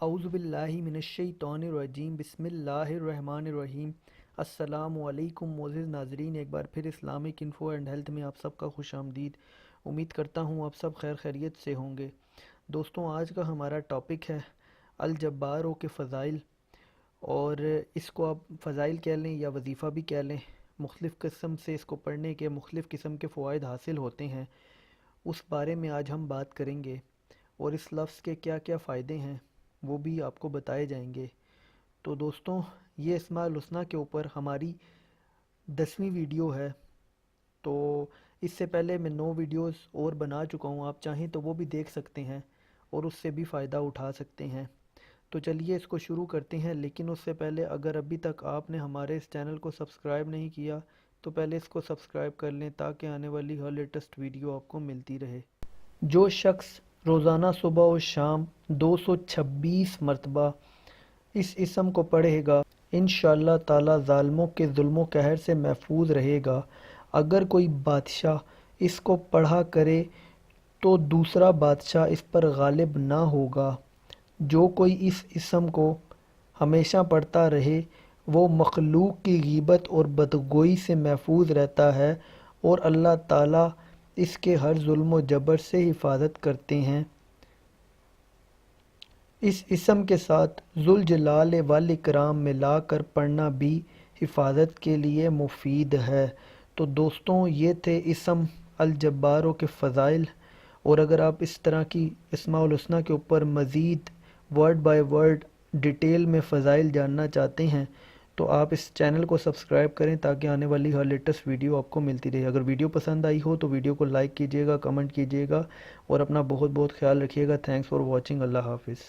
अऊज़ुबिल्लाहि मिनश्शैतानिर्रजीम बिस्मिल्लाहिर्रहमानिर्रहीम। अस्सलामु अलैकुम मोअज़्ज़िज़ नाज़रीन, एक बार फिर इस्लामिक इन्फो एंड हेल्थ में आप सबका खुश आमदीद। उम्मीद करता हूँ आप सब खैर खैरियत से होंगे। दोस्तों, आज का हमारा टॉपिक है अल जब्बारों के फ़ज़ाइल, और इसको आप फ़ज़ाइल कह लें या वजीफ़ा भी कह लें। मुख्तलिफ़ किस्म से इसको पढ़ने के मुख्तलिफ़ किस्म के फ़वाइद हासिल होते हैं, उस बारे में आज हम बात करेंगे। और इस लफ्ज़ के क्या क्या फ़ायदे हैं वो भी आपको बताए जाएंगे। तो दोस्तों, ये अस्माए हुस्ना के ऊपर हमारी 10वीं वीडियो है। तो इससे पहले मैं 9 वीडियोस और बना चुका हूँ, आप चाहें तो वो भी देख सकते हैं और उससे भी फ़ायदा उठा सकते हैं। तो चलिए इसको शुरू करते हैं, लेकिन उससे पहले अगर अभी तक आपने हमारे इस चैनल को सब्सक्राइब नहीं किया तो पहले इसको सब्सक्राइब कर लें, ताकि आने वाली हर लेटेस्ट वीडियो आपको मिलती रहे। जो शख्स रोज़ाना सुबह और शाम 226 मरतबा इस इसम को पढ़ेगा, इंशाअल्लाह ताला ज़ालिमों के जुल्म कहर से महफूज रहेगा। अगर कोई बादशाह इसको पढ़ा करे तो दूसरा बादशाह इस पर गालिब ना होगा। जो कोई इस इसम को हमेशा पढ़ता रहे वो मखलूक की गीबत और बदगोई से महफूज रहता है, और अल्लाह ताला इसके हर जुल्म व जबर से हिफाजत करते हैं। इस इसम के साथ जुल जलाल वल इकराम मिला कर पढ़ना भी हिफाजत के लिए मुफीद है। तो दोस्तों, ये थे इसम अल जब्बारों के फ़ज़ाइल। और अगर आप इस तरह की अस्माउल हुस्ना के ऊपर मज़ीद वर्ड बाय वर्ड डिटेल में फ़ज़ाइल जानना चाहते हैं तो आप इस चैनल को सब्सक्राइब करें, ताकि आने वाली हर लेटेस्ट वीडियो आपको मिलती रहे। अगर वीडियो पसंद आई हो तो वीडियो को लाइक कीजिएगा, कमेंट कीजिएगा और अपना बहुत बहुत ख्याल रखिएगा। Thanks for watching. अल्लाह हाफिज़।